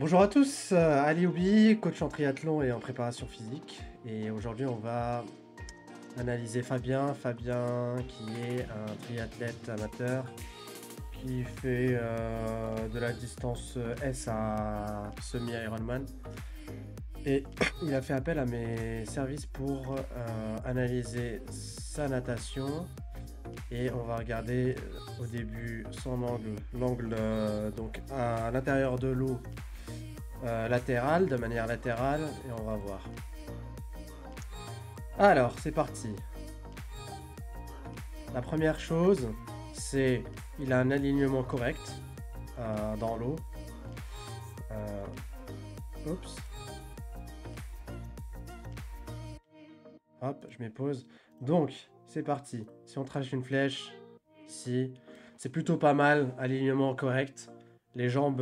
Bonjour à tous, Ali Oubi, coach en triathlon et en préparation physique. Et aujourd'hui, on va analyser Fabien. Fabien, qui est un triathlète amateur qui fait de la distance S à semi-Ironman. Et il a fait appel à mes services pour analyser sa natation. Et on va regarder au début son angle, l'angle donc à l'intérieur de l'eau. Latérale, de manière latérale, et on va voir. Alors, c'est parti. La première chose, c'est il a un alignement correct dans l'eau. Oups. Hop, je m'épose. Donc, c'est parti. Si on trace une flèche, ici, c'est plutôt pas mal. Alignement correct. Les jambes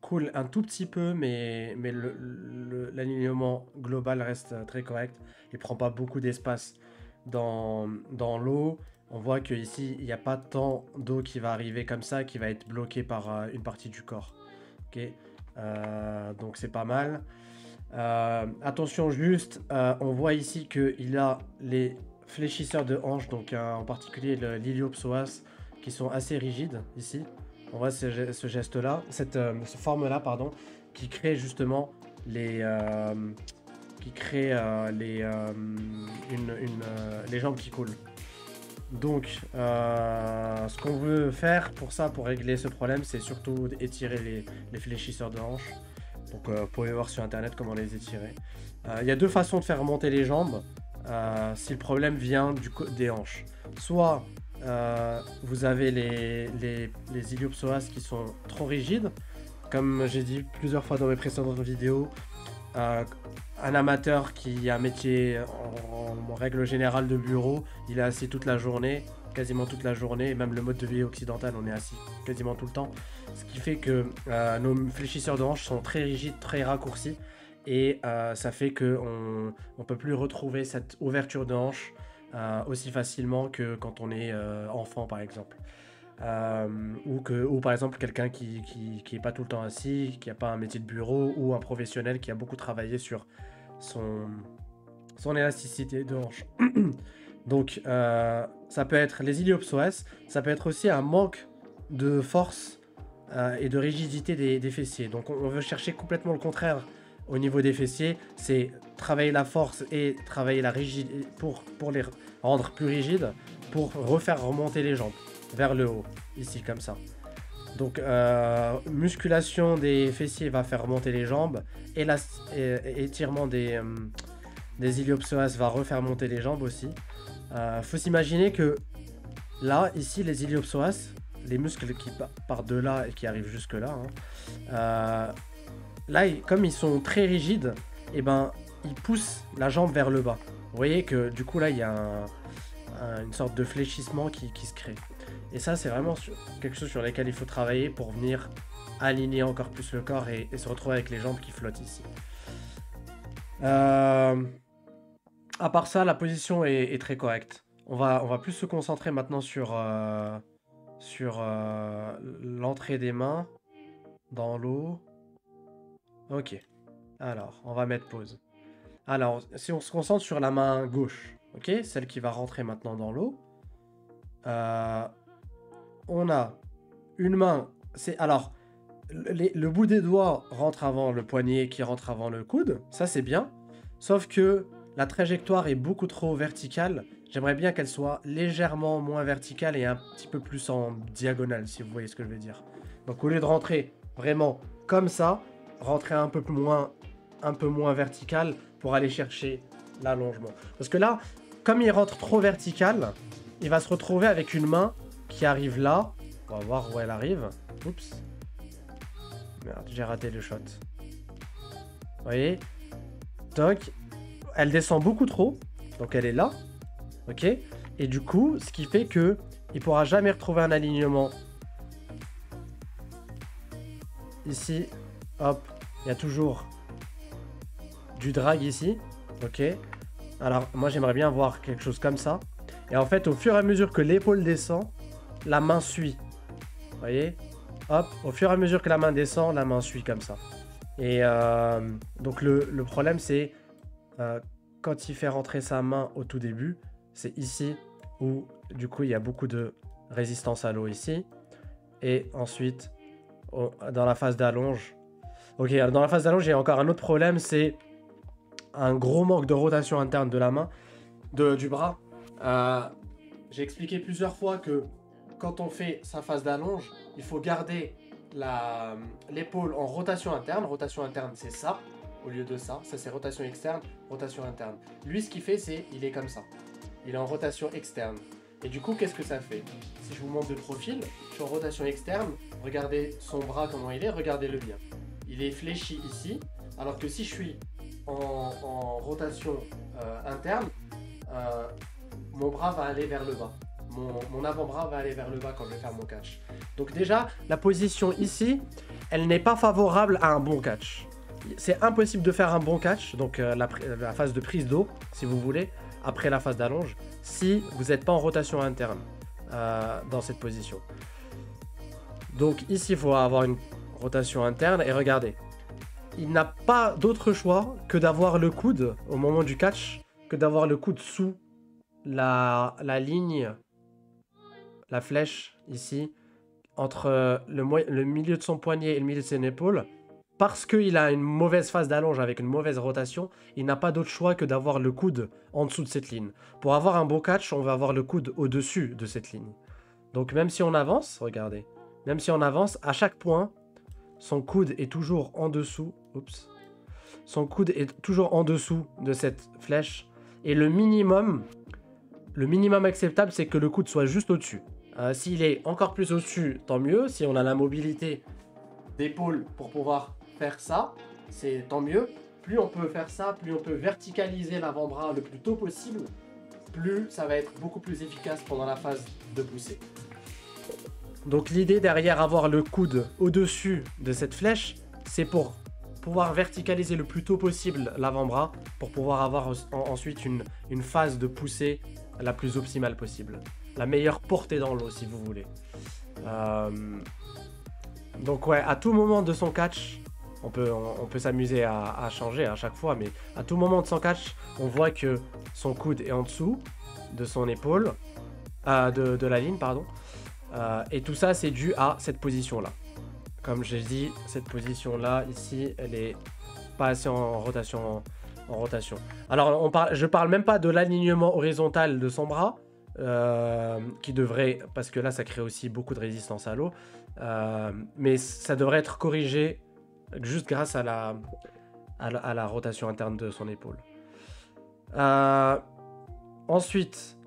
coulent un tout petit peu, mais l'alignement global reste très correct. Il prend pas beaucoup d'espace dans l'eau. On voit qu'ici, il n'y a pas tant d'eau qui va arriver comme ça, qui va être bloquée par une partie du corps. Ok, donc c'est pas mal. Attention juste, on voit ici qu'il a les fléchisseurs de hanches, donc en particulier l'iliopsoas, qui sont assez rigides ici. On voit ce geste-là, cette forme-là, pardon, qui crée justement les jambes qui coulent. Donc, ce qu'on veut faire pour ça, pour régler ce problème, c'est surtout étirer les fléchisseurs de hanches. Donc, vous pouvez voir sur internet comment les étirer. Il y a deux façons de faire remonter les jambes si le problème vient des hanches. Soit vous avez les iliopsoas qui sont trop rigides. Comme j'ai dit plusieurs fois dans mes précédentes vidéos, un amateur qui a un métier en règle générale de bureau, il est assis toute la journée, quasiment toute la journée, et même le mode de vie occidental, on est assis quasiment tout le temps. Ce qui fait que nos fléchisseurs de hanches sont très rigides, très raccourcis, et ça fait qu'on ne peut plus retrouver cette ouverture de hanche aussi facilement que quand on est enfant par exemple. Ou par exemple quelqu'un qui est pas tout le temps assis, qui n'a pas un métier de bureau, ou un professionnel qui a beaucoup travaillé sur son élasticité de hanche. Donc ça peut être les iliopsoas, ça peut être aussi un manque de force et de rigidité des fessiers. Donc on veut chercher complètement le contraire au niveau des fessiers, c'est travailler la force et travailler la rigidité pour les rendre plus rigides, pour refaire remonter les jambes vers le haut, ici comme ça. Donc musculation des fessiers va faire remonter les jambes, et étirement des iliopsoas va refaire monter les jambes aussi. Faut s'imaginer que là, ici, les iliopsoas, les muscles qui partent de là et qui arrivent jusque là, là, comme ils sont très rigides, et ben, ils poussent la jambe vers le bas. Vous voyez que du coup là, il y a une sorte de fléchissement qui se crée. Et ça, c'est vraiment quelque chose sur lequel il faut travailler pour venir aligner encore plus le corps et se retrouver avec les jambes qui flottent ici. À part ça, la position est très correcte. On va plus se concentrer maintenant sur l'entrée des mains dans l'eau. Ok. Alors, on va mettre pause. Alors, si on se concentre sur la main gauche, ok, celle qui va rentrer maintenant dans l'eau, on a une main. Alors, le bout des doigts rentre avant le poignet, qui rentre avant le coude. Ça, c'est bien. Sauf que la trajectoire est beaucoup trop verticale. J'aimerais bien qu'elle soit légèrement moins verticale et un petit peu plus en diagonale, si vous voyez ce que je veux dire. Donc, au lieu de rentrer vraiment comme ça, rentrer un peu moins vertical pour aller chercher l'allongement. Parce que là, comme il rentre trop vertical, il va se retrouver avec une main qui arrive là. On va voir où elle arrive. Oups. Merde, j'ai raté le shot. Vous voyez? Toc. Elle descend beaucoup trop. Donc elle est là. Ok? Et du coup, ce qui fait que il pourra jamais retrouver un alignement. Ici, hop, il y a toujours du drag ici. Ok? Alors, moi, j'aimerais bien voir quelque chose comme ça. Et en fait, au fur et à mesure que l'épaule descend, la main suit. Vous voyez? hop, au fur et à mesure que la main descend, la main suit comme ça. Et donc le problème c'est quand il fait rentrer sa main au tout début, c'est ici où du coup il y a beaucoup de résistance à l'eau ici. Et ensuite, dans la phase d'allonge. Ok, dans la phase d'allonge, il y a encore un autre problème, c'est un gros manque de rotation interne de la main, du bras. J'ai expliqué plusieurs fois que quand on fait sa phase d'allonge, il faut garder l'épaule en rotation interne. Rotation interne, c'est ça, au lieu de ça. Ça, c'est rotation externe, rotation interne. Lui, ce qu'il fait, c'est il est comme ça. Il est en rotation externe. Et du coup, qu'est-ce que ça fait? Si je vous montre de profil, je suis en rotation externe. Regardez son bras, comment il est. Regardez-le bien. Il est fléchi ici. Alors que si je suis en rotation interne, mon bras va aller vers le bas. Mon avant-bras va aller vers le bas quand je vais faire mon catch. Donc déjà, la position ici, elle n'est pas favorable à un bon catch. C'est impossible de faire un bon catch, donc la phase de prise d'eau, si vous voulez, après la phase d'allonge, si vous n'êtes pas en rotation interne dans cette position. Donc ici, il faut avoir une rotation interne, et regardez, il n'a pas d'autre choix que d'avoir le coude, au moment du catch, que d'avoir le coude sous la ligne, la flèche, ici, entre le milieu de son poignet et le milieu de son épaule. Parce qu'il a une mauvaise phase d'allonge avec une mauvaise rotation, il n'a pas d'autre choix que d'avoir le coude en dessous de cette ligne. Pour avoir un beau catch, on va avoir le coude au-dessus de cette ligne. Donc même si on avance, regardez, même si on avance, à chaque point, son coude est toujours en dessous. Oups. Son coude est toujours en dessous de cette flèche. Et le minimum acceptable, c'est que le coude soit juste au-dessus. S'il est encore plus au-dessus, tant mieux. Si on a la mobilité d'épaule pour pouvoir faire ça, c'est tant mieux. Plus on peut faire ça, plus on peut verticaliser l'avant-bras le plus tôt possible, plus ça va être beaucoup plus efficace pendant la phase de poussée. Donc l'idée derrière avoir le coude au-dessus de cette flèche, c'est pour pouvoir verticaliser le plus tôt possible l'avant-bras, pour pouvoir avoir ensuite une phase de poussée la plus optimale possible. La meilleure portée dans l'eau, si vous voulez. Donc ouais, à tout moment de son catch, on peut s'amuser à changer à chaque fois, mais à tout moment de son catch, on voit que son coude est en dessous de son épaule, de la ligne, pardon. Et tout ça, c'est dû à cette position-là. Comme j'ai dit, cette position-là, ici, elle est pas assez en rotation. Alors, je parle même pas de l'alignement horizontal de son bras, qui devrait, parce que là, ça crée aussi beaucoup de résistance à l'eau, mais ça devrait être corrigé juste grâce à la rotation interne de son épaule. Ensuite,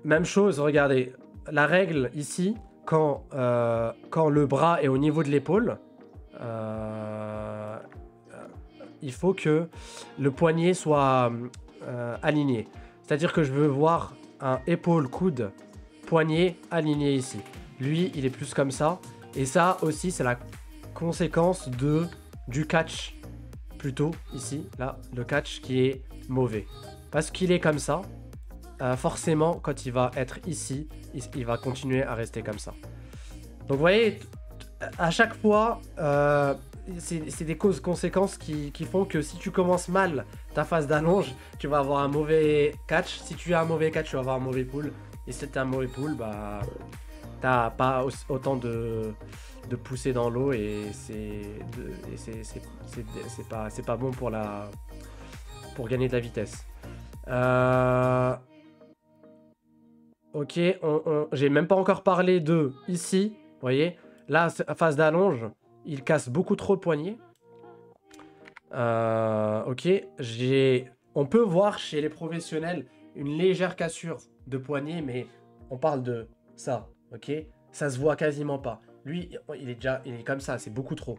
même chose, regardez, la règle ici, quand le bras est au niveau de l'épaule, il faut que le poignet soit aligné. C'est-à-dire que je veux voir un épaule, coude, poignet aligné ici. Lui, il est plus comme ça. Et ça aussi, c'est la conséquence du catch. Plutôt ici, là, le catch qui est mauvais. Parce qu'il est comme ça, forcément, quand il va être ici, il va continuer à rester comme ça. Donc vous voyez, à chaque fois, c'est des causes-conséquences qui font que si tu commences mal ta phase d'allonge, tu vas avoir un mauvais catch. Si tu as un mauvais catch, tu vas avoir un mauvais pull. Et si tu as un mauvais pull, bah, t'as pas autant de poussée dans l'eau et c'est pas bon pour gagner de la vitesse. Ok, j'ai même pas encore parlé de ici, vous voyez, là, phase d'allonge, il casse beaucoup trop le poignet. Ok, on peut voir chez les professionnels une légère cassure de poignet, mais on parle de ça, ok? Ça se voit quasiment pas. Lui, il est comme ça, c'est beaucoup trop.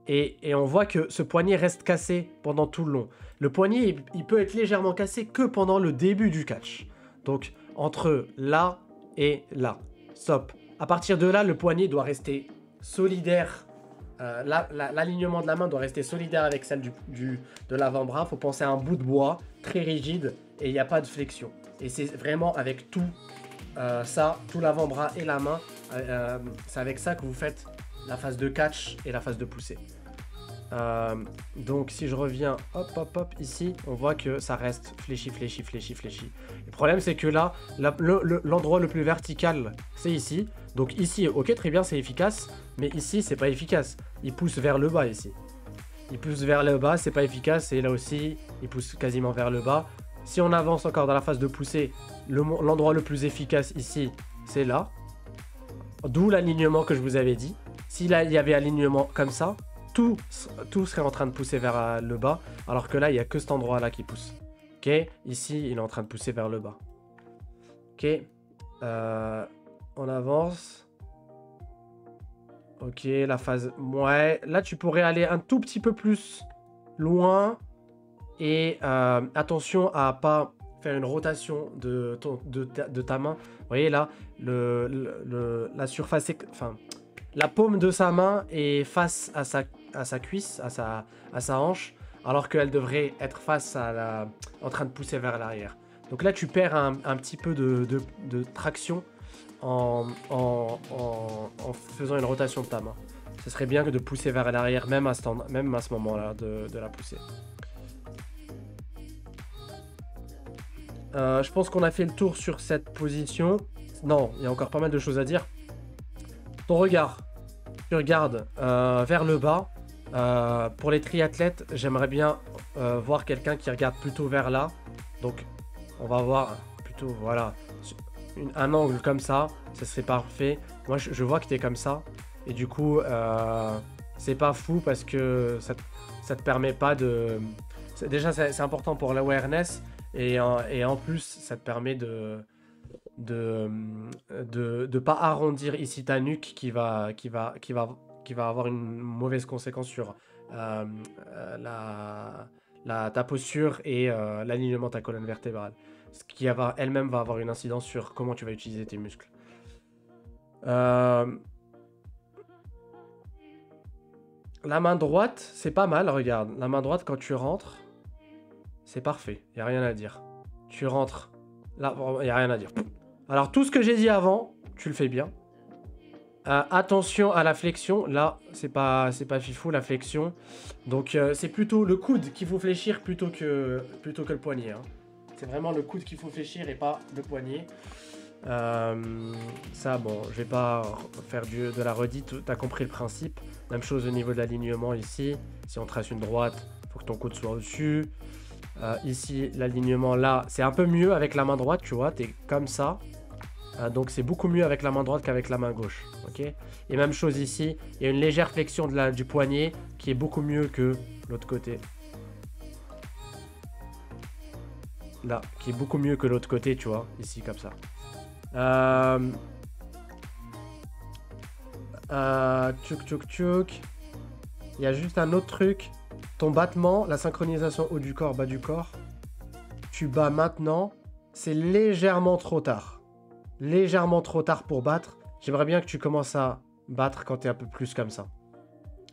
Et on voit que ce poignet reste cassé pendant tout le long. Le poignet, il peut être légèrement cassé que pendant le début du catch. Donc, entre là et là. Stop. À partir de là, le poignet doit rester solidaire. L'alignement de la main doit rester solidaire avec celle de l'avant-bras. Il faut penser à un bout de bois très rigide et il n'y a pas de flexion. Et c'est vraiment avec tout ça, tout l'avant-bras et la main, C'est avec ça que vous faites la phase de catch et la phase de poussée. Donc si je reviens, hop, hop, hop, ici, on voit que ça reste fléchi, fléchi, fléchi, fléchi. Le problème, c'est que là, l'endroit le plus vertical, c'est ici. Donc ici, ok, très bien, c'est efficace. Mais ici, c'est pas efficace. Il pousse vers le bas, ici. Il pousse vers le bas, c'est pas efficace. Et là aussi, il pousse quasiment vers le bas. Si on avance encore dans la phase de poussée, l'endroit le plus efficace ici, c'est là. D'où l'alignement que je vous avais dit. Si là, il y avait alignement comme ça, tout serait en train de pousser vers le bas, alors que là, il n'y a que cet endroit-là qui pousse. Ok, ici, il est en train de pousser vers le bas. Ok, on avance. Ok, la phase... Ouais, là, tu pourrais aller un tout petit peu plus loin. Et attention à pas faire une rotation de ta main. Vous voyez là, la surface... Enfin... La paume de sa main est face à sa cuisse, à sa hanche, alors qu'elle devrait être en train de pousser vers l'arrière. Donc là, tu perds un petit peu de traction en faisant une rotation de ta main. Ce serait bien que de pousser vers l'arrière, même à ce moment-là de la poussée. Je pense qu'on a fait le tour sur cette position. Non, il y a encore pas mal de choses à dire. Ton regard, tu regardes vers le bas. Pour les triathlètes, j'aimerais bien voir quelqu'un qui regarde plutôt vers là. Donc, on va voir plutôt, voilà, un angle comme ça. Ça serait parfait. Moi, je vois que tu es comme ça. Et du coup, c'est pas fou parce que ça te permet pas de... Déjà, c'est important pour l'awareness. Et en plus, ça te permet de pas arrondir ici ta nuque qui va avoir une mauvaise conséquence sur ta posture et l'alignement de ta colonne vertébrale. Ce qui elle-même va avoir une incidence sur comment tu vas utiliser tes muscles. La main droite, c'est pas mal, regarde. La main droite, quand tu rentres, c'est parfait. Il n'y a rien à dire. Tu rentres. Là, il n'y a rien à dire. Alors, tout ce que j'ai dit avant, tu le fais bien. Attention à la flexion. Là, c'est pas fifou, la flexion. Donc, c'est plutôt le coude qu'il faut fléchir plutôt que le poignet. Hein. C'est vraiment le coude qu'il faut fléchir et pas le poignet. Ça, bon, je vais pas faire de la redite. Tu as compris le principe. Même chose au niveau de l'alignement ici. Si on trace une droite, il faut que ton coude soit au-dessus. Ici, l'alignement là, c'est un peu mieux avec la main droite, tu vois, t'es comme ça. Donc c'est beaucoup mieux avec la main droite qu'avec la main gauche. Ok. Et même chose ici, il y a une légère flexion du poignet qui est beaucoup mieux que l'autre côté. Là, qui est beaucoup mieux que l'autre côté, tu vois, ici comme ça. Tchouk tchouk tchouk. Il y a juste un autre truc. Ton battement, la synchronisation haut du corps, bas du corps, tu bats maintenant, c'est légèrement trop tard. Légèrement trop tard pour battre. J'aimerais bien que tu commences à battre quand tu es un peu plus comme ça,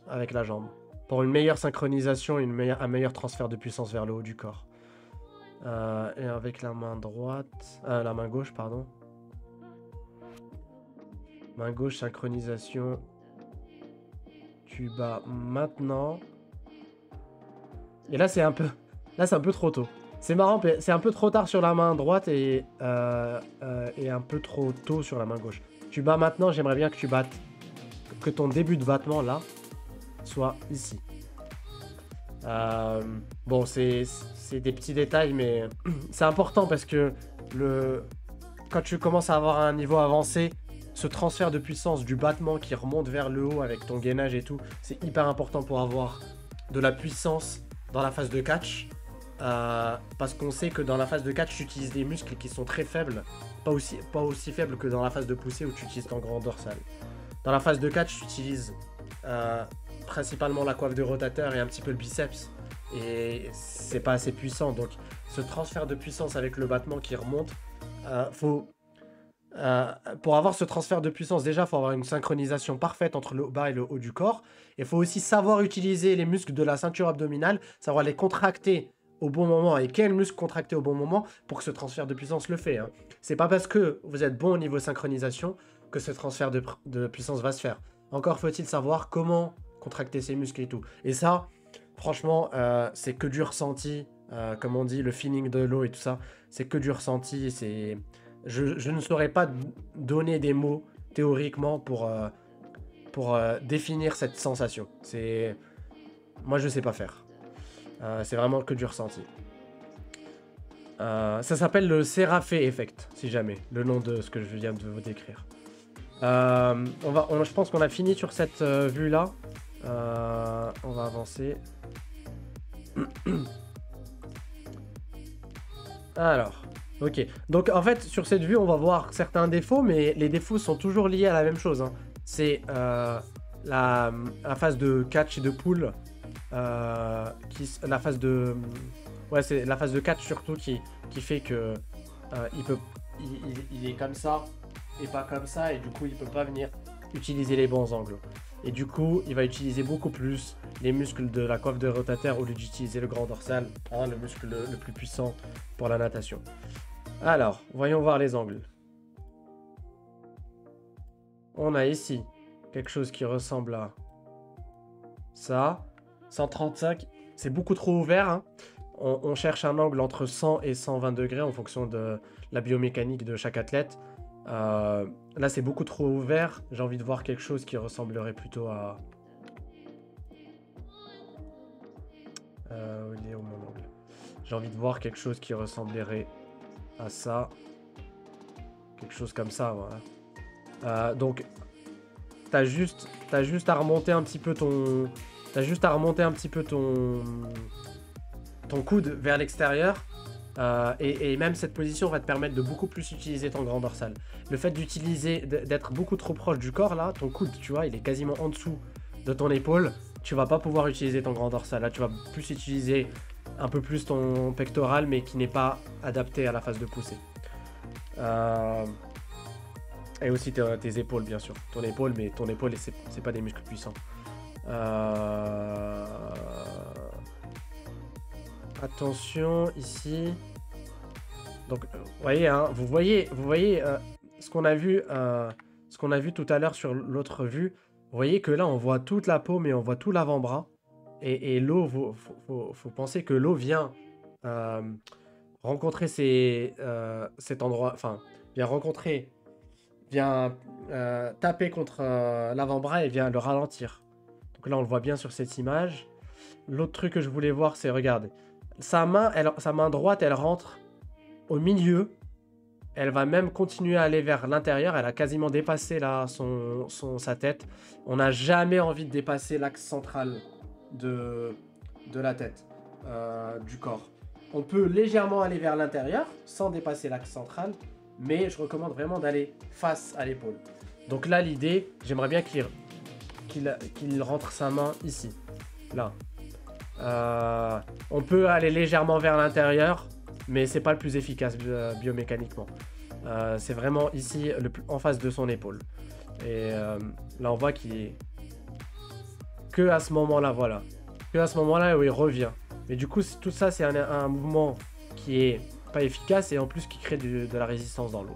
avec la jambe. Pour une meilleure synchronisation et un meilleur transfert de puissance vers le haut du corps. Et avec la main droite, la main gauche, pardon. Main gauche, synchronisation. Tu bats maintenant. Et là, c'est un peu trop tôt. C'est marrant, c'est un peu trop tard sur la main droite et un peu trop tôt sur la main gauche. Tu bats maintenant, j'aimerais bien que tu battes, que ton début de battement, là, soit ici. Bon, c'est des petits détails, mais c'est important parce que quand tu commences à avoir un niveau avancé, ce transfert de puissance du battement qui remonte vers le haut avec ton gainage et tout, c'est hyper important pour avoir de la puissance dans la phase de catch. Parce qu'on sait que dans la phase de catch, tu utilises des muscles qui sont très faibles, pas aussi faibles que dans la phase de poussée où tu utilises ton grand dorsal. Dans la phase de catch, tu utilises principalement la coiffe de rotateur et un petit peu le biceps. Et c'est pas assez puissant. Donc ce transfert de puissance avec le battement qui remonte, pour avoir ce transfert de puissance, déjà, il faut avoir une synchronisation parfaite entre le bas et le haut du corps. Il faut aussi savoir utiliser les muscles de la ceinture abdominale, savoir les contracter au bon moment et quels muscles contracter au bon moment pour que ce transfert de puissance le fait. Hein. C'est pas parce que vous êtes bon au niveau synchronisation que ce transfert de puissance va se faire. Encore faut-il savoir comment contracter ses muscles et tout. Et ça, franchement, c'est que du ressenti. Comme on dit, le feeling de l'eau et tout ça, c'est que du ressenti. Je ne saurais pas donner des mots théoriquement pour définir cette sensation. Moi, je sais pas faire. C'est vraiment que du ressenti. Ça s'appelle le Sérapé Effect, si jamais, le nom de ce que je viens de vous décrire. Je pense qu'on a fini sur cette vue-là. On va avancer. Alors, ok. Donc, en fait, sur cette vue, on va voir certains défauts, mais les défauts sont toujours liés à la même chose. Hein. C'est la phase de catch et de pull. La phase de... Ouais, c'est la phase de catch surtout qui fait que il est comme ça et pas comme ça, et du coup, il peut pas venir utiliser les bons angles. Et du coup, il va utiliser beaucoup plus les muscles de la coiffe de rotateur au lieu d'utiliser le grand dorsal, hein, le muscle le plus puissant pour la natation. Alors, voyons voir les angles. On a ici quelque chose qui ressemble à ça. 135, c'est beaucoup trop ouvert. Hein. On cherche un angle entre 100 et 120 degrés en fonction de la biomécanique de chaque athlète. Là, c'est beaucoup trop ouvert. J'ai envie de voir quelque chose qui ressemblerait plutôt à... il est où mon angle? J'ai envie de voir quelque chose qui ressemblerait à ça. Quelque chose comme ça, voilà. Donc, t'as juste à remonter un petit peu ton... ton coude vers l'extérieur. Et même cette position va te permettre de beaucoup plus utiliser ton grand dorsal. Le fait d'être beaucoup trop proche du corps, là, ton coude, tu vois, il est quasiment en dessous de ton épaule. Tu vas pas pouvoir utiliser ton grand dorsal. Là, tu vas plus utiliser un peu plus ton pectoral, mais qui n'est pas adapté à la phase de poussée. Et aussi tes épaules, bien sûr. Ton épaule, mais ton épaule, c'est pas des muscles puissants. Attention, ici. Donc, vous voyez ce qu'on a vu tout à l'heure sur l'autre vue. Vous voyez que là, on voit toute la peau, mais on voit tout l'avant-bras. Et l'eau, faut penser que l'eau vient rencontrer cet endroit, enfin, vient taper contre l'avant-bras et vient le ralentir. Donc là, on le voit bien sur cette image. L'autre truc que je voulais voir, c'est, regardez, sa main droite, elle rentre au milieu. Elle va même continuer à aller vers l'intérieur. Elle a quasiment dépassé là sa tête. On n'a jamais envie de dépasser l'axe central de la tête, du corps. On peut légèrement aller vers l'intérieur sans dépasser l'axe central, mais je recommande vraiment d'aller face à l'épaule. Donc là, l'idée, j'aimerais bien qu'il rentre sa main ici, là. On peut aller légèrement vers l'intérieur, mais c'est pas le plus efficace biomécaniquement. C'est vraiment ici, en face de son épaule. Et là, on voit qu'il est que à ce moment-là, voilà. Que à ce moment-là où il revient. Mais du coup, tout ça, c'est un mouvement qui est pas efficace et en plus qui crée de la résistance dans l'eau.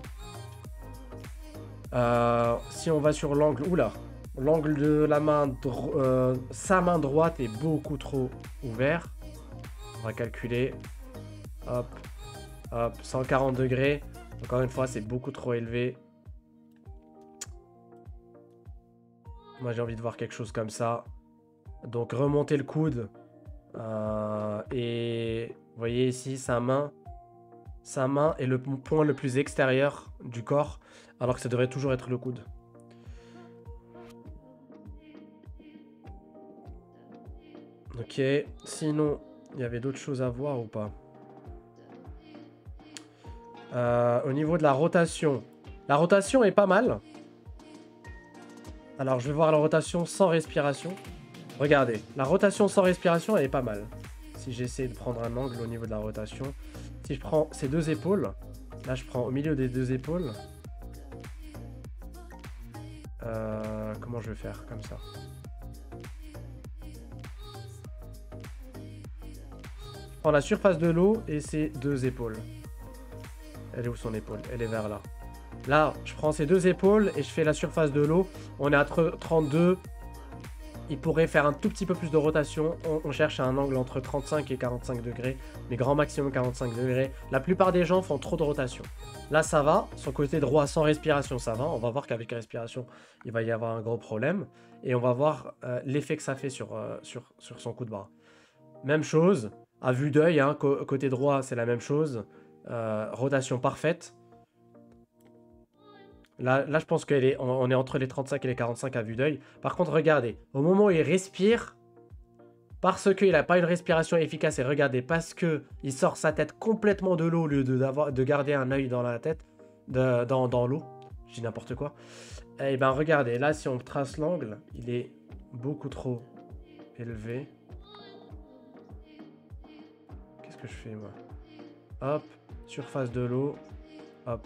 Si on va sur l'angle, oula, l'angle de la main, sa main droite est beaucoup trop ouvert. On va calculer. Hop, hop, 140 degrés. Encore une fois, c'est beaucoup trop élevé. Moi, j'ai envie de voir quelque chose comme ça. Donc, remonter le coude. Et vous voyez ici, sa main est le point le plus extérieur du corps, alors que ça devrait toujours être le coude. Ok, sinon, il y avait d'autres choses à voir ou pas? Au niveau de la rotation est pas mal. Alors, je vais voir la rotation sans respiration. Regardez, la rotation sans respiration, elle est pas mal. Si j'essaie de prendre un angle au niveau de la rotation. Si je prends ces deux épaules, là, je prends au milieu des deux épaules. Comment je vais faire? Comme ça. Je prends la surface de l'eau et ces deux épaules. Elle est où son épaule? Elle est vers là. Là, je prends ces deux épaules et je fais la surface de l'eau. On est à 32. Il pourrait faire un tout petit peu plus de rotation. On cherche à un angle entre 35 et 45 degrés. Mais grand maximum 45 degrés. La plupart des gens font trop de rotation. Là, ça va. Son côté droit sans respiration, ça va. On va voir qu'avec la respiration, il va y avoir un gros problème. Et on va voir l'effet que ça fait sur son coup de bras. Même chose. À vue d'œil, hein, côté droit, c'est la même chose. Rotation parfaite. Là, je pense qu'on est entre les 35 et les 45 à vue d'œil. Par contre, regardez, au moment où il respire, parce qu'il n'a pas une respiration efficace, et regardez, parce qu'il sort sa tête complètement de l'eau au lieu de garder un œil dans la tête, dans l'eau, je dis n'importe quoi. Et ben regardez, là, si on trace l'angle, il est beaucoup trop élevé. Qu'est-ce que je fais, moi? Hop, surface de l'eau, hop.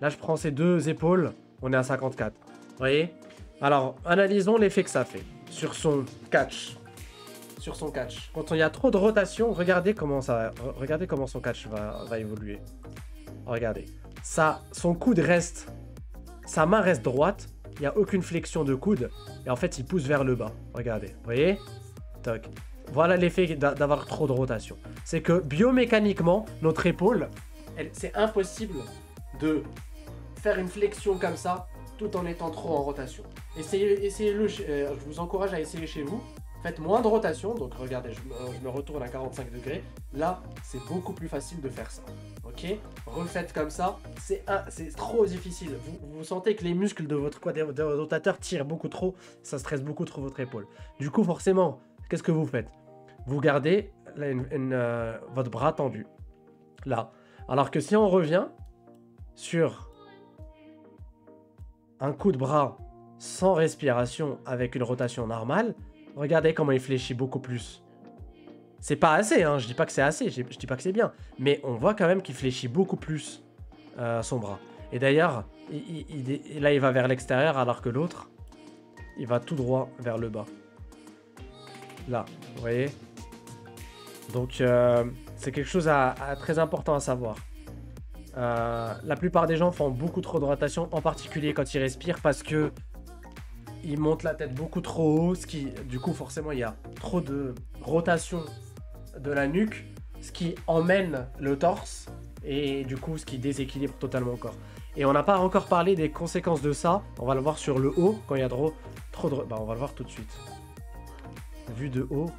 Là, je prends ces deux épaules, on est à 54. Vous voyez? Alors, analysons l'effet que ça fait sur son catch. Sur son catch. Quand il y a trop de rotation, regardez comment son catch va évoluer. Regardez. Son coude reste... Sa main reste droite. Il n'y a aucune flexion de coude. Et en fait, il pousse vers le bas. Regardez. Vous voyez? Toc. Voilà l'effet d'avoir trop de rotation. C'est que biomécaniquement, notre épaule, c'est impossible de faire une flexion comme ça tout en étant trop en rotation. Essayez-le, je vous encourage à essayer chez vous. Faites moins de rotation, donc regardez, je me retourne à 45 degrés. Là, c'est beaucoup plus facile de faire ça. Ok? Refaites comme ça, c'est trop difficile. Vous sentez que les muscles de votre quadriceps rotateur tirent beaucoup trop, ça stresse beaucoup trop votre épaule. Du coup, forcément, qu'est-ce que vous faites? Vous gardez votre bras tendu. Là. Alors que si on revient sur un coup de bras sans respiration avec une rotation normale, regardez comment il fléchit beaucoup plus. C'est pas assez, hein, je dis pas que c'est assez, je dis pas que c'est bien, mais on voit quand même qu'il fléchit beaucoup plus son bras. Et d'ailleurs, là il va vers l'extérieur alors que l'autre, il va tout droit vers le bas. Là, vous voyez? Donc c'est quelque chose très important à savoir. La plupart des gens font beaucoup trop de rotation, en particulier quand ils respirent, parce que ils montent la tête beaucoup trop haut, ce qui, du coup, forcément, il y a trop de rotation de la nuque, ce qui emmène le torse, et du coup, ce qui déséquilibre totalement le corps. Et on n'a pas encore parlé des conséquences de ça, on va le voir sur le haut, quand il y a trop de... Bah, on va le voir tout de suite. Vue de haut,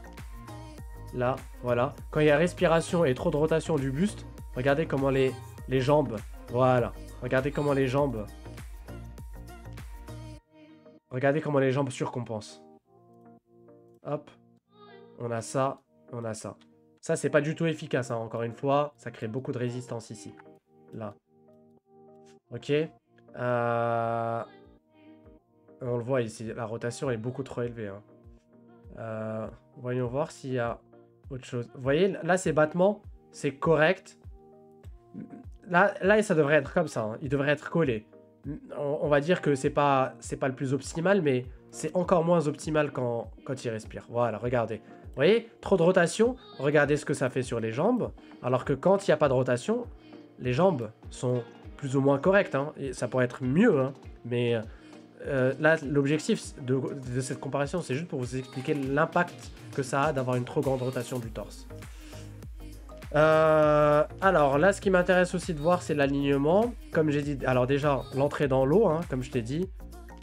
là, voilà. Quand il y a respiration et trop de rotation du buste, regardez comment les jambes, voilà. Regardez comment les jambes surcompensent. Hop. On a ça, on a ça. Ça, c'est pas du tout efficace, hein. Encore une fois, ça crée beaucoup de résistance ici. Là. Ok. On le voit ici, la rotation est beaucoup trop élevée. Hein. Voyons voir s'il y a autre chose. Vous voyez, là, ces battements, c'est correct. Là, ça devrait être comme ça. Hein. Il devrait être collé. On va dire que c'est pas le plus optimal, mais c'est encore moins optimal quand il respire. Voilà, regardez. Vous voyez, trop de rotation. Regardez ce que ça fait sur les jambes. Alors que quand il n'y a pas de rotation, les jambes sont plus ou moins correctes. Hein. Et ça pourrait être mieux, hein. Mais là, l'objectif de cette comparaison, c'est juste pour vous expliquer l'impact que ça a d'avoir une trop grande rotation du torse. Alors là, ce qui m'intéresse aussi de voir, c'est l'alignement. Comme j'ai dit, alors déjà, l'entrée dans l'eau, hein, comme je t'ai dit.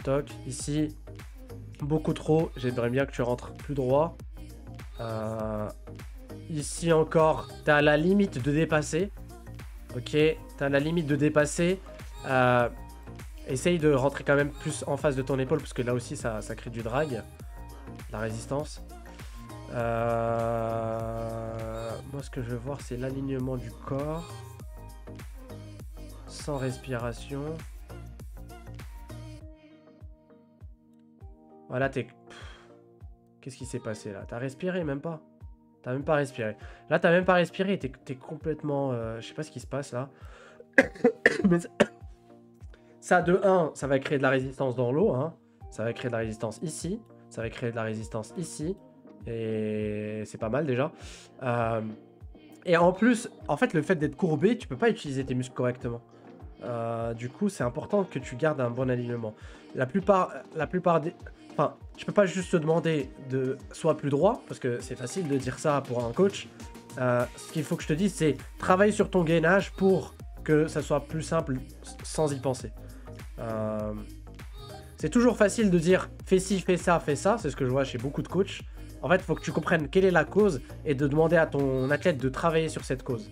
Toc, ici, beaucoup trop. J'aimerais bien que tu rentres plus droit. Ici encore, tu as la limite de dépasser. Ok, tu as la limite de dépasser. Essaye de rentrer quand même plus en face de ton épaule, parce que là aussi, ça crée du drag, la résistance. Moi, ce que je veux voir, c'est l'alignement du corps. Sans respiration. Voilà, qu'est-ce qui s'est passé là? T'as respiré, même pas? T'as même pas respiré. Là, t'as même pas respiré. T'es complètement... je sais pas ce qui se passe là. Mais ça, de 1, ça va créer de la résistance dans l'eau. Hein. Ça va créer de la résistance ici. Ça va créer de la résistance ici. Et c'est pas mal déjà. Et en plus, en fait, le fait d'être courbé, tu peux pas utiliser tes muscles correctement. Du coup, c'est important que tu gardes un bon alignement. La plupart des... Enfin, je peux pas juste te demander de sois plus droit, parce que c'est facile de dire ça pour un coach. Ce qu'il faut que je te dise, c'est travaille sur ton gainage pour que ça soit plus simple sans y penser. C'est toujours facile de dire fais ci, fais ça, c'est ce que je vois chez beaucoup de coachs. En fait, il faut que tu comprennes quelle est la cause et de demander à ton athlète de travailler sur cette cause.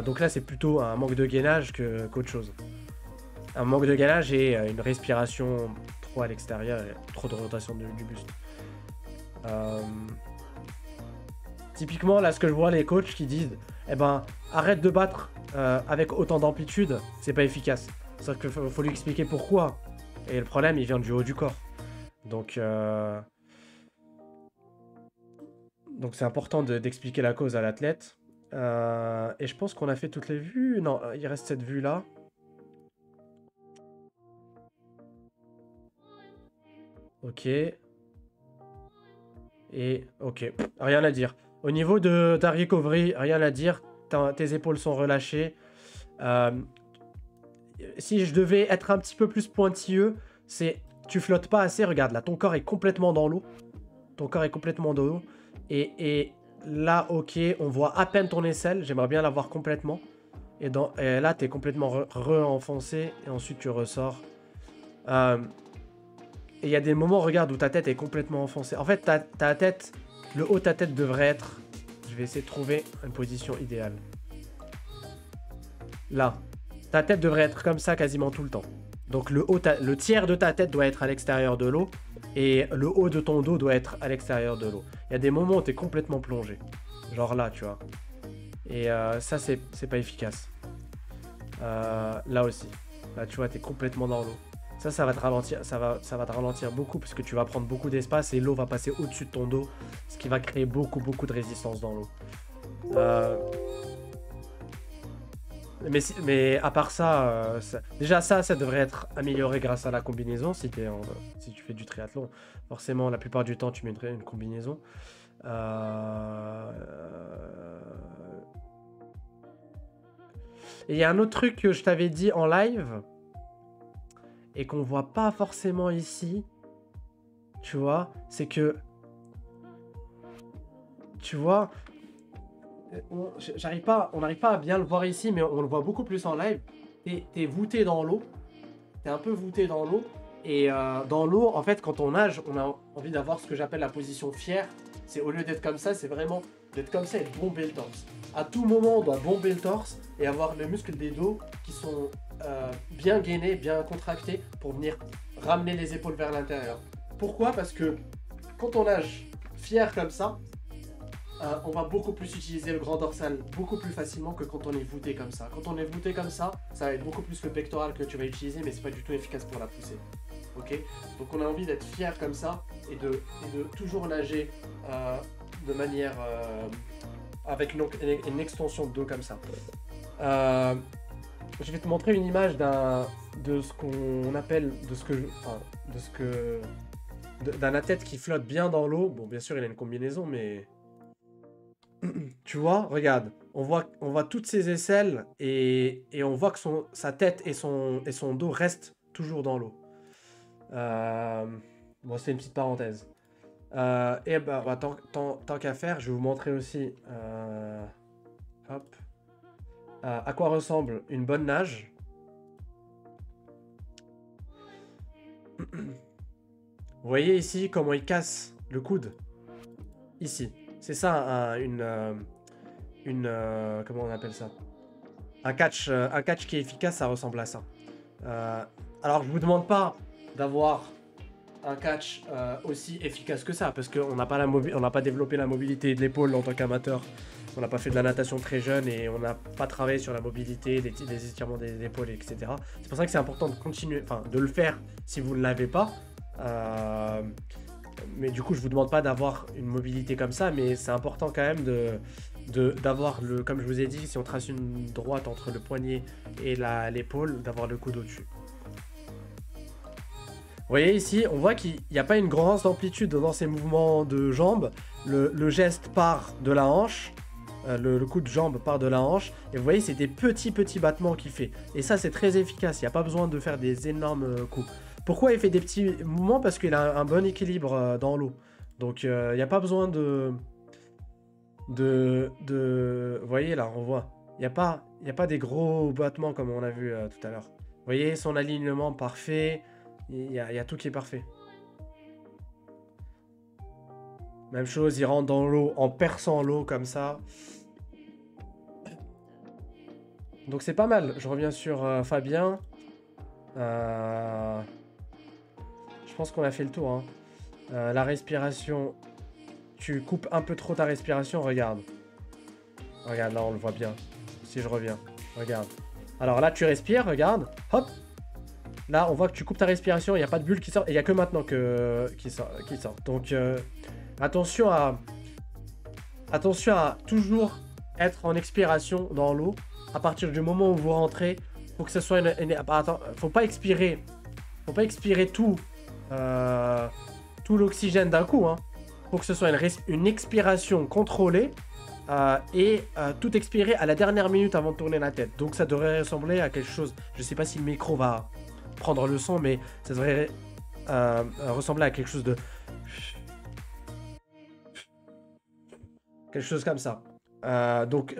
Donc là, c'est plutôt un manque de gainage qu'autre chose. Un manque de gainage et une respiration trop à l'extérieur et trop de rotation du buste. Typiquement, là, ce que je vois les coachs qui disent eh ben, arrête de battre avec autant d'amplitude, c'est pas efficace. Sauf qu'il faut lui expliquer pourquoi. Et le problème, il vient du haut du corps. Donc c'est important d'expliquer la cause à l'athlète. Et je pense qu'on a fait toutes les vues. Non, il reste cette vue-là. Ok. Et ok, rien à dire. Au niveau de ta recovery, rien à dire. Tes épaules sont relâchées. Si je devais être un petit peu plus pointilleux, c'est tu flottes pas assez. Regarde, là, ton corps est complètement dans l'eau. Ton corps est complètement dans l'eau. Et là, ok, on voit à peine ton aisselle. J'aimerais bien la voir complètement. Et là, tu es complètement re-enfoncé. Et ensuite, tu ressors. Et il y a des moments, regarde, où ta tête est complètement enfoncée. En fait, ta tête, le haut de ta tête devrait être... Je vais essayer de trouver une position idéale. Là. Ta tête devrait être comme ça quasiment tout le temps. Donc le tiers de ta tête doit être à l'extérieur de l'eau. Et le haut de ton dos doit être à l'extérieur de l'eau. Il y a des moments où tu es complètement plongé. Genre là, tu vois. Et ça, c'est pas efficace. Là aussi. Là, tu vois, tu es complètement dans l'eau. Ça va te ralentir, ça va te ralentir beaucoup parce que tu vas prendre beaucoup d'espace et l'eau va passer au-dessus de ton dos, ce qui va créer beaucoup de résistance dans l'eau. Mais à part ça, déjà ça devrait être amélioré grâce à la combinaison. Si tu fais du triathlon, forcément la plupart du temps tu mettrais une combinaison. Et il y a un autre truc que je t'avais dit en live et qu'on voit pas forcément ici, tu vois, c'est que, tu vois, on n'arrive pas à bien le voir ici, mais on le voit beaucoup plus en live. T'es voûté dans l'eau, t'es un peu voûté dans l'eau, et dans l'eau, en fait, quand on nage, on a envie d'avoir ce que j'appelle la position fière. C'est au lieu d'être comme ça, c'est vraiment d'être comme ça et de bomber le torse. À tout moment, on doit bomber le torse et avoir les muscles des dos qui sont bien gainés, bien contractés pour venir ramener les épaules vers l'intérieur. Pourquoi? Parce que quand on nage fier comme ça, on va beaucoup plus utiliser le grand dorsal beaucoup plus facilement que quand on est voûté comme ça. Quand on est voûté comme ça va être beaucoup plus le pectoral que tu vas utiliser, mais c'est pas du tout efficace pour la poussée. Ok? Donc on a envie d'être fier comme ça et de toujours nager de manière avec une extension de dos comme ça. Je vais te montrer une image de ce qu'on appelle, d'un athlète qui flotte bien dans l'eau. Bon, bien sûr, il a une combinaison, mais tu vois, regarde, on voit toutes ses aisselles et on voit que sa tête et son dos restent toujours dans l'eau. Bon, c'est une petite parenthèse. Et bah, tant qu'à faire, je vais vous montrer aussi hop, à quoi ressemble une bonne nage. Vous voyez ici comment il casse le coude. Ici. C'est ça comment on appelle ça? Un catch qui est efficace, ça ressemble à ça. Alors je vous demande pas d'avoir un catch aussi efficace que ça, parce qu'on n'a pas développé la mobilité de l'épaule en tant qu'amateur. On n'a pas fait de la natation très jeune et on n'a pas travaillé sur la mobilité, des étirements des épaules, etc. C'est pour ça que c'est important de continuer, enfin de le faire si vous ne l'avez pas. Mais du coup, je vous demande pas d'avoir une mobilité comme ça, mais c'est important quand même d'avoir comme je vous ai dit, si on trace une droite entre le poignet et l'épaule, d'avoir le coude au-dessus. Vous voyez ici, on voit qu'il n'y a pas une grande amplitude dans ces mouvements de jambes. Le geste part de la hanche le coup de jambe part de la hanche. Et vous voyez, c'est des petits battements qu'il fait. Et ça, c'est très efficace. Il n'y a pas besoin de faire des énormes coups. Pourquoi il fait des petits mouvements? Parce qu'il a un bon équilibre dans l'eau. Donc, il n'y a pas besoin de... Vous voyez, là, on voit. Il n'y a pas des gros battements comme on a vu tout à l'heure. Vous voyez, son alignement parfait. Il y a tout qui est parfait. Même chose, il rentre dans l'eau en perçant l'eau comme ça. Donc c'est pas mal. Je reviens sur Fabien. Je pense qu'on a fait le tour. Hein. La respiration. Tu coupes un peu trop ta respiration, regarde. Regarde, là on le voit bien. Si je reviens, regarde. Alors là tu respires, regarde. Hop. Là on voit que tu coupes ta respiration, il n'y a pas de bulle qui sort. Et il n'y a que maintenant qui sort. Donc attention à toujours être en expiration dans l'eau. À partir du moment où vous rentrez, faut que ce soit attends, faut pas expirer tout l'oxygène d'un coup. Hein. Faut que ce soit une expiration contrôlée et tout expirer à la dernière minute avant de tourner la tête. Donc ça devrait ressembler à quelque chose. Je sais pas si le micro va prendre le son, mais ça devrait ressembler à quelque chose de... Quelque chose comme ça. Donc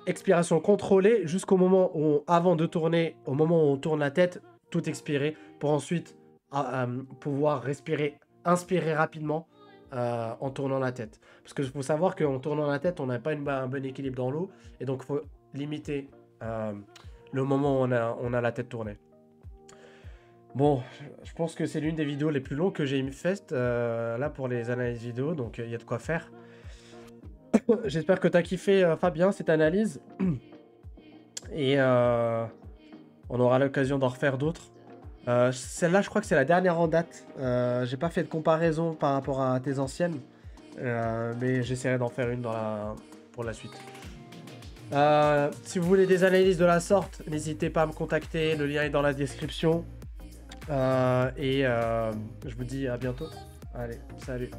expiration contrôlée jusqu'au moment où, avant de tourner, au moment où on tourne la tête, tout expirer pour ensuite pouvoir inspirer rapidement en tournant la tête. Parce que il faut savoir qu'en tournant la tête, on n'a pas un bon équilibre dans l'eau et donc il faut limiter le moment où on a la tête tournée. Bon, je pense que c'est l'une des vidéos les plus longues que j'ai faites là pour les analyses vidéo, donc il y a de quoi faire. J'espère que tu as kiffé, Fabien, cette analyse. Et on aura l'occasion d'en refaire d'autres. Celle-là, je crois que c'est la dernière en date. J'ai pas fait de comparaison par rapport à tes anciennes. Mais j'essaierai d'en faire une pour la suite. Si vous voulez des analyses de la sorte, n'hésitez pas à me contacter. Le lien est dans la description. Je vous dis à bientôt. Allez, salut.